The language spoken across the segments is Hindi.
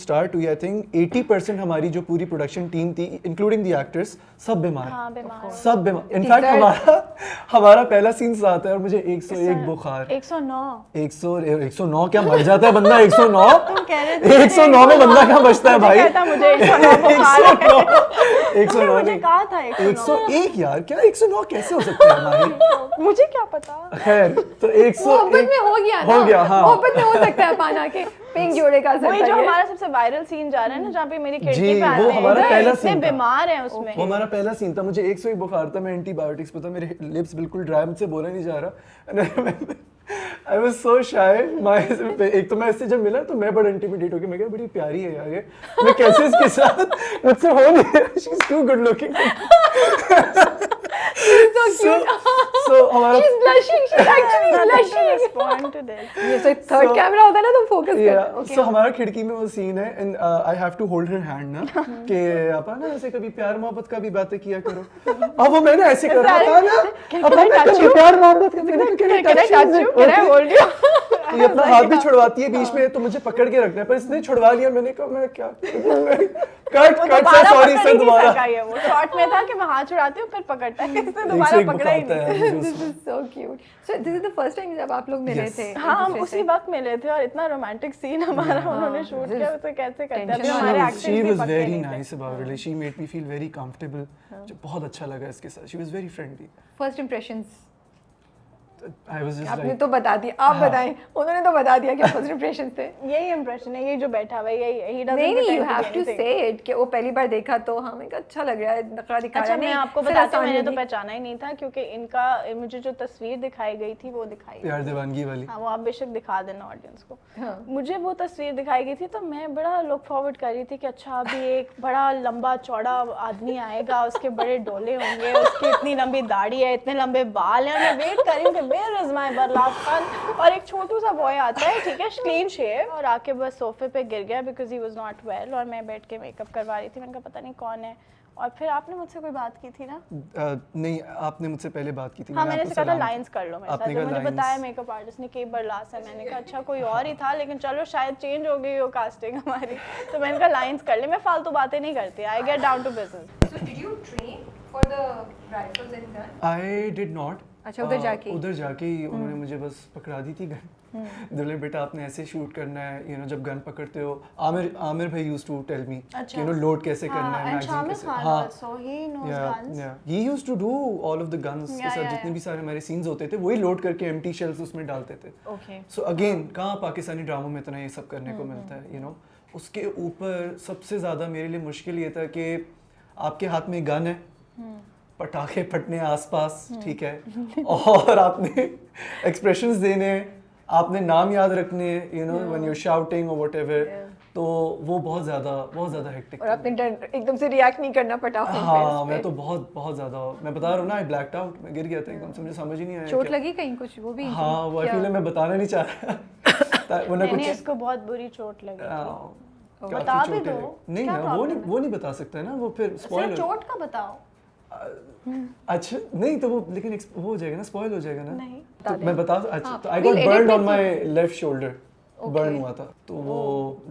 स्टार्ट हुई आई थिंक 80% हमारी जो पूरी प्रोडक्शन टीम थी इंक्लूडिंग द एक्टर्स सब बीमार सब बीमार इनफैक्ट हमारा पहला सीन आता है और मुझे 101 बुखार 109 क्या मर जाता है बंदा 109 109 में बंदा क्या बचता है भाई मुझे 109 मुझे कहा था 101 यार क्या 109 कैसे हो सकता है हमारी मुझे क्या पता खैर तो 101 मोहब्बत में हो गया हाँ मोहब्बत में हो सकता है पाना के पिंक जोड़े का वही जो हमारा सबसे वायरल सीन जा रहा है ना जहाँ पे मेरी खिड़की पे आते हैं वो हमारा पहला सीन बीमार है उसमें वो हमारा पहला सीन था मुझे 101 बुखार था मैं एंटीबायोटिक्स पे था मेरे लिप्स बिल्कुल ड्राई मुझसे बोला नहीं जा रहा I was so shy एक तो मैं इससे जब मिला तो मैं बड़ा इंटिमिडेट हो गया मैं कहा बड़ी प्यारी है यार ये मैं कैसे इसके साथ मुझसे हो नहीं she's too good looking so cute so हमारा she's blushing she's actually blushing respond to this ये तो थर्ड कैमरा होता है ना तो फोकस कर so हमारा खिड़की में वो सीन है and I have to hold her hand ना कि अपा ना ऐसे कभी प्यार मोहब्बत का भी बातें किया करो अब वो मैंने ऐसे कर रहा था ना अपना प्यार मोहब्बत का ये अपना हाथ भी छुड़वाती है बीच में तो मुझे पकड़ के रखना है पर इसने छुड़वा लिया मैंने कहा मैं क्या कट सॉरी सर दोबारा वो शॉट में था कि मैं हाथ छुड़ाती हूँ फिर पकड़ता है इसने दोबारा पकड़ा ही नहीं this is so cute so this is the first time जब आप लोग मिले थे हाँ हम उसी वक्त मिले थे और इतना रोमांटिक सीन हमारा उन्होंने शूट किया उसे कैसे करते हैं हमारे action she was very nice about it she made me feel very comfortable जो बहुत अच्छा लगा इसके साथ she was very friendly first impressions I was just आपने like, तो बता दिया आप बताएं उन्होंने तो बता दिया कि फर्स्ट इंप्रेशन थे यही इंप्रेशन है ये जो बैठा हुआ है यही नहीं यू हैव टू से इट कि वो पहली बार देखा तो हमें अच्छा लग रहा है नखरा दिखा रहा है मैं आपको बताती हूं मैंने तो पहचाना ही नहीं था क्योंकि इनका मुझे जो तस्वीर दिखाई गई थी वो दिखाई प्यार दीवानगी वाली हां वो आप बेशक दिखा देना ऑडियंस को मुझे वो तस्वीर दिखाई गई थी तो मैं बड़ा लुक फॉरवर्ड कर रही थी कि अच्छा अभी एक बड़ा लंबा चौड़ा आदमी आएगा उसके बड़े डोले होंगे उसकी इतनी लंबी दाढ़ी है इतने लंबे बाल हैं मैं वेट कर रही हूं कि where is my last Khan और एक छोटू सा बॉय आता है ठीक है क्लीन शेव और आके बस सोफे पे गिर गया because he was not well और मैं बैठ के मेकअप करवा रही थी मैंने कहा पता नहीं कौन है और फिर आपने मुझसे कोई बात की थी ना नहीं आपने मुझसे पहले बात की थी हाँ मैंने कहा था लाइंस कर लो मेरे साथ तो मुझे बताया मेकअप आर्टिस्ट ने कि बरलास है मैंने कहा अच्छा कोई और ही था लेकिन चलो शायद चेंज हो गई हो कास्टिंग हमारी तो मैंने कहा लाइंस कर ले मैं फालतू बातें नहीं करती I get down to business so did you train for the rifles and gun I did not अच्छा उधर जाके ही उन्होंने मुझे बस पकड़ा दी थी गन बोले बेटा आपने ऐसे शूट करना है यू नो जब गन पकड़ते हो आमिर भाई used to tell me you know load कैसे करना है मैगजीन कैसे हां he used to do all of the guns के साथ जितने भी सारे हमारे सीन्स होते थे वही लोड करके एम्प्टी शेल्स उसमें डालते थे सो अगेन कहाँ पाकिस्तानी ड्रामों में इतना ये सब करने को मिलता है यू नो उसके ऊपर सबसे ज़्यादा मेरे लिए मुश्किल ये था कि आपके हाथ में गन है पटाखे फटने आसपास ठीक है और आपने एक्सप्रेशंस देने आपने नाम याद रखने you know when you are shouting और व्हाटएवर तो वो बहुत ज़्यादा हेक्टिक और आपने एकदम से रिएक्ट नहीं करना पटाखों पे हाँ मैं तो बहुत ज़्यादा मैं बता रहा हूँ ना आई ब्लैक्ड आउट मैं गिर गया था एकदम से मुझे समझ ही नहीं आया चोट लगी कहीं कुछ वो भी हाँ वो आई फील मैं बताना नहीं चाह रहा वो ना कुछ इसको बहुत बुरी चोट लगी थी बता भी दो नहीं ना वो नहीं बता सकता है ना वो फिर स्पॉइल चोट का बताओ अच्छा नहीं तो वो लेकिन वो हो जाएगा ना स्पॉइल हो जाएगा ना नहीं तो मैं बता अच्छा तो I got burned on my left shoulder burn हुआ था तो वो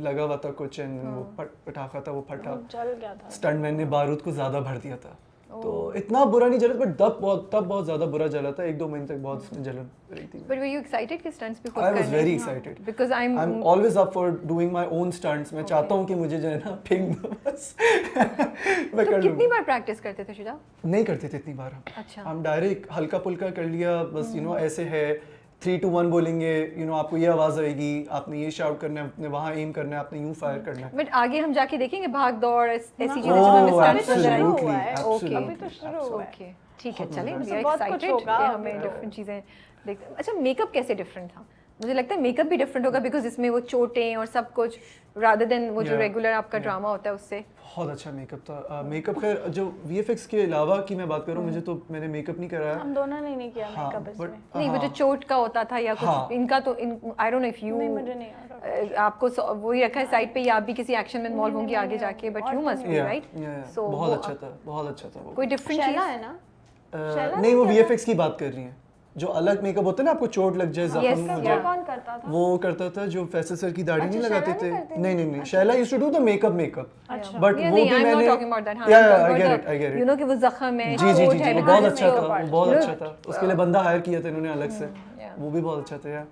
लगा हुआ था कुछ एंड वो पटाखा था वो फटा जल गया था स्टंटमैन ने बारूद को ज्यादा भर दिया था तो इतना बुरा नहीं जला बट तब बहुत ज्यादा बुरा जला था 1-2 महीने तक बहुत उसमें जलन रही थी बट वर यू एक्साइटेड कि स्टंट्स भी खुद करने I was very excited because I am always up for doing my own stunts मैं चाहता हूं कि मुझे जो है ना फेंक दो बस मैं कर कितनी बार प्रैक्टिस करते थे शुजा नहीं करते थे इतनी बार अच्छा हम डायरेक्ट हल्का फुल्का कर लिया बस यू नो ऐसे है 3 2 1 बोलेंगे यू नो आपको ये आवाज आएगी आपने ये शाउट करना है आपने वहां एम करना है आपने यूं फायर करना है बट आगे हम जाके देखेंगे भाग दौड़ ऐसी चीजें जिसमें स्टंट्स नजर आएंगे ओके अभी तो शुरू हुआ है ओके ठीक है चलें वी आर एक्साइटेड कि हमें डिफरेंट चीजें देखते अच्छा मेकअप कैसे डिफरेंट था मुझे लगता है मेकअप भी डिफरेंट होगा बिकॉज इसमें वो चोटें और सब कुछ रादर देन वो जो रेगुलर आपका ड्रामा होता है उससे बहुत अच्छा मेकअप था मेकअप खैर जो वीएफएक्स के अलावा की मैं बात करूं मुझे तो मैंने मेकअप नहीं कराया हम दोनों ने नहीं किया मेकअप इसमें नहीं वो जो चोट का होता था या कुछ इनका तो I don't know if you मुझे नहीं आ रहा आपको वही रखा है साइड पे या आप भी किसी एक्शन में इन्वॉल्व होंगे आगे जाके but you must be right so बहुत अच्छा था वो कोई डिफरेंट चीज है ना नहीं वो वीएफएक्स की बात कर रही हैं जो अलग मेकअप होता है ना, आपको चोट लग जाए, जख्म हो वो जाए, कौन करता था? वो करता था जो फैसल सर की दाढ़ी नहीं लगाते शैला थे। नहीं करती? नहीं नहीं नहीं, Shaila used to do the makeup अच्छा। बट वो नहीं, भी I'm not मैंने talking about that. हाँ, या I'm talking I about get it you know कि वो जख्म है, जी जी चोट जी है, वो because बहुत अच्छा it's था, so- वो बहुत you अच्छा know, था। उसके लिए बंदा हायर किया था इन्होंने अलग से, yeah. वो भी बहुत अच्छा था यार।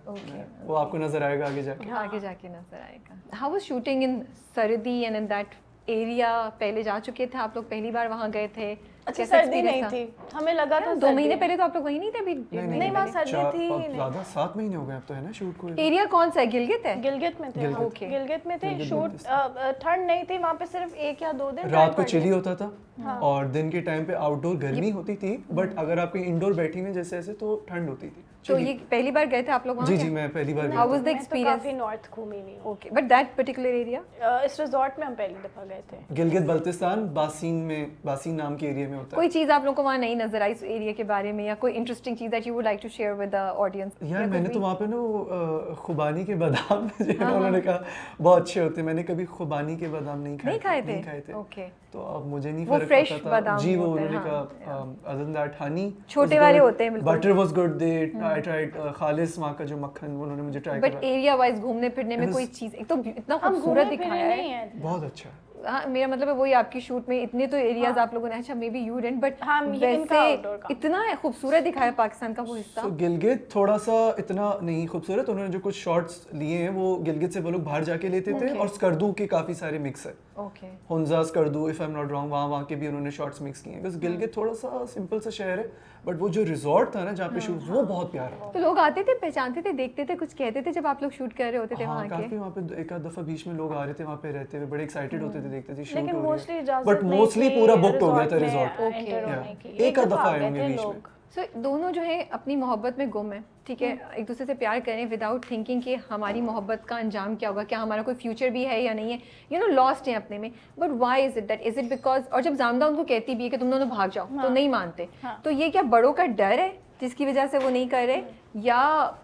वो आपको नजर आएगा आगे जाके। आगे जाके नजर आएगा। हाउ वाज शूटिंग इन सरदी एंड इन दैट एरिया? पहले जा चुके थे आप लोग, पहली बार वहाँ गए थे? अच्छा, कैसा सर्दी नहीं experience था? थी, हमें लगा था 2 महीने पहले तो आप लोग वहीं नहीं थे अभी? नहीं, वहाँ सर्दी थी ही नहीं। ज़्यादा 7 महीने हो गए अब तो है ना शूट को। एरिया कौन सा है? गिलगित है? गिलगित में थे। गिलगित। हाँ, Okay. गिलगित में थे। गिलगित शूट में ठंड नहीं थी वहाँ पे, सिर्फ 1 या 2 दिन रात को ठंड चिली पड़ी। होता था और दिन के टाइम पे आउटडोर गर्मी होती थी, बट अगर आप कहीं इंडोर बैठी हुए जैसे ऐसे तो ठंड होती थी। तो ये पहली बार गए थे आप लोग वहाँ? जी जी, मैं पहली बार How गया was था। the मैं तो experience? काफी नॉर्थ घूमी हुई हूँ। Okay, but that particular area? इस रिजॉर्ट में हम पहली दफा गए थे। गिलगित बल्तिस्तान बासीन नाम के एरिया में होता है। कोई चीज़ आप लोग को वहाँ नहीं नजर आई इस एरिया के बारे में, या कोई इंटरेस्टिंग चीज़ that you would like to share with the audience? यार मैंने तो वहाँ पे ना वो खुबानी के बादाम जो है ना, उन्होंने कहा बहुत अच्छे होते हैं। मैंने कभी खुबानी के बादाम नहीं खाए नहीं खाए थे? ओके, तो अब मुझे नहीं वो फर्क fresh पता था। बादाम जी वो होते हैं, उन्होंने हाँ, कहा अदर देन दैट हनी छोटे वाले होते हैं बिल्कुल। Butter was good, they I tried खालिस वहाँ का जो मक्खन उन्होंने मुझे ट्राई बट करा, एरिया वाइज घूमने फिरने में कोई चीज़, एक तो इतना हम खूबसूरत घूमे फिरे दिखाया नहीं है। है। बहुत अच्छा है। हाँ, मेरा मतलब है वही, आपकी शूट में इतने तो एरियाज आप लोगों ने, अच्छा may be you didn't, but हाँ, ये इनका outdoor वैसे का। इतना खूबसूरत दिखाया पाकिस्तान का वो हिस्सा। तो गिलगित थोड़ा सा इतना नहीं खूबसूरत, उन्होंने जो कुछ शॉट्स लिए हैं वो गिलगित से वो लोग बाहर जाके लेते थे, और स्कर्दू के काफ़ी सारे मिक्स है। Okay, Hunza Skardu if I am not wrong, वहाँ के भी उन्होंने शॉट्स मिक्स किए हैं। बस गिलगित थोड़ा सा सिंपल सा शहर है, बट वो जो रिजॉर्ट था ना जहाँ पे शूट, वो बहुत प्यारा है। तो लोग आते थे, पहचानते थे, देखते थे, कुछ कहते थे जब आप लोग शूट कर रहे होते थे हाँ वहाँ काफी के? वहाँ पे एक आध दफा बीच में लोग आ रहे थे, वहाँ पे रहते हुए बड़े एक्साइटेड होते थे, देखते थे शूट लेकिन हो मोस्टली रही है, इजाजत बट नहीं मोस्टली थी पूरा बुक्ड हो गया था में रिजॉर्ट। enter होने की। एक आध दफा आ आए गए होंगे थे बीच में। लोग। सो दोनों जो है अपनी मोहब्बत में गुम है, ठीक है, एक दूसरे से प्यार करें विदाउट थिंकिंग कि हमारी मोहब्बत का अंजाम क्या होगा, क्या हमारा कोई फ्यूचर भी है या नहीं है, यू नो लॉस्ट है अपने में। But why is it that, is it because, और जब जामदा उनको कहती भी है कि तुम दोनों भाग जाओ, तो नहीं मानते, तो ये क्या बड़ों का डर है जिसकी वजह से वो नहीं कर रहे, या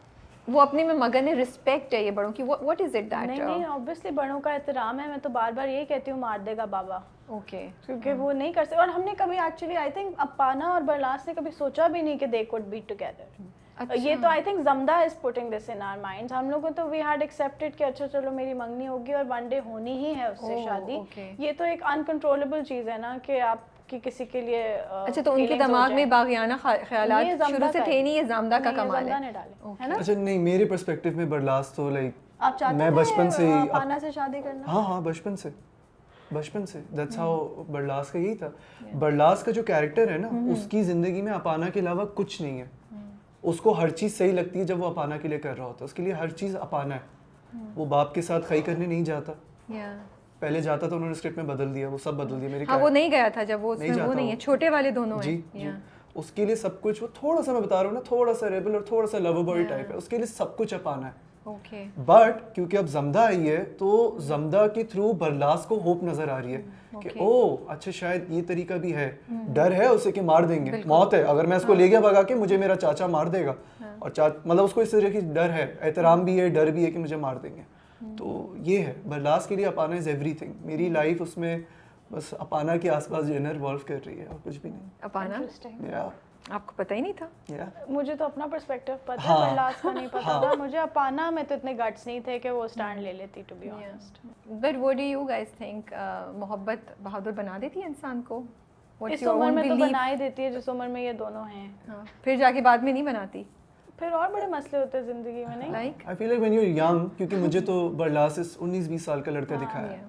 वो अपने में मगन है, रिस्पेक्ट है ये बड़ों की? What is it that? नहीं, ऑब्वियसली बड़ों का एहतराम है। मैं तो बार बार यही कहती हूँ, मार देगा बाबा, ओके, क्योंकि वो नहीं कर सकते। और हमने कभी एक्चुअली आई थिंक अपाना और बरलास ने कभी सोचा भी नहीं कि दे कुड बी टुगेदर। ये तो आई थिंक जमदा is putting this in our minds. हम लोगों तो वी हैड एक्सेप्टेड कि अच्छा चलो मेरी मंगनी होगी और वन डे होनी ही है उससे शादी। ये तो एक अनकंट्रोलेबल चीज़ है ना कि आप कि किसी के लिए अच्छा, तो उनके दिमाग में बागियाना ख्यालात शुरू से थे नहीं, ये जामदा का कमाल है, है ना? अच्छा नहीं, मेरे पर्सपेक्टिव में बरलास तो लाइक आप चाहते मैं बचपन से ही अपाना से शादी करना? हाँ बचपन से दैट्स हाउ बरलास का यही था। बरलास का जो कैरेक्टर है ना, उसकी जिंदगी में अपाना के अलावा कुछ नहीं है। उसको हर चीज़ सही लगती है जब वो अपाना के लिए कर रहा होता है, उसके लिए हर चीज़ अपाना है। वो बाप के साथ खई करने नहीं जाता, पहले जाता था, उन्होंने स्क्रिप्ट में बदल दिया, वो सब बदल दिया। मेरे हाँ, वो नहीं गया था जब वो उसमें वो नहीं है, छोटे वाले दोनों जी, हैं। जी, उसके लिए सब कुछ, वो थोड़ा सा मैं बता रहा हूँ ना, थोड़ा सा रेबल और थोड़ा सा लवर बॉय टाइप है, उसके लिए सब कुछ अपाना है। ओके, बट क्योंकि अब जमदा आई है तो जमदा के थ्रू बरलास को होप नजर आ रही है कि ओ अच्छा शायद ये तरीका भी है। डर है उसे कि मार देंगे, मौत है, अगर मैं इसको ले गया भगा के मुझे मेरा चाचा मार देगा, और मतलब उसको इस तरह की डर है, एहतराम भी है, डर भी है कि मुझे मार देंगे। तो ये है बरलास के लिए अपाना इज एवरीथिंग। मेरी लाइफ उसमें बस अपाना के आसपास जो है ना रिवॉल्व कर रही है, और कुछ भी नहीं। अपाना या आपको पता ही नहीं था? मुझे तो अपना पर्सपेक्टिव पता है, हाँ, बरलास का नहीं पता था मुझे। अपाना में तो इतने गट्स नहीं थे कि वो स्टैंड ले लेती, to be honest. But what do you guys think, मोहब्बत बहादुर बना देती है इंसान को? इस उम्र में तो बना ही देती है जिस उम्र में ये दोनों हैं। हाँ, फिर जाके बाद में नहीं बनाती? फिर और बड़े मसले होते हैं जिंदगी में, नहीं? Like I feel like when you are young, क्योंकि मुझे तो बरलास 19-20 साल का लड़का दिखाया है,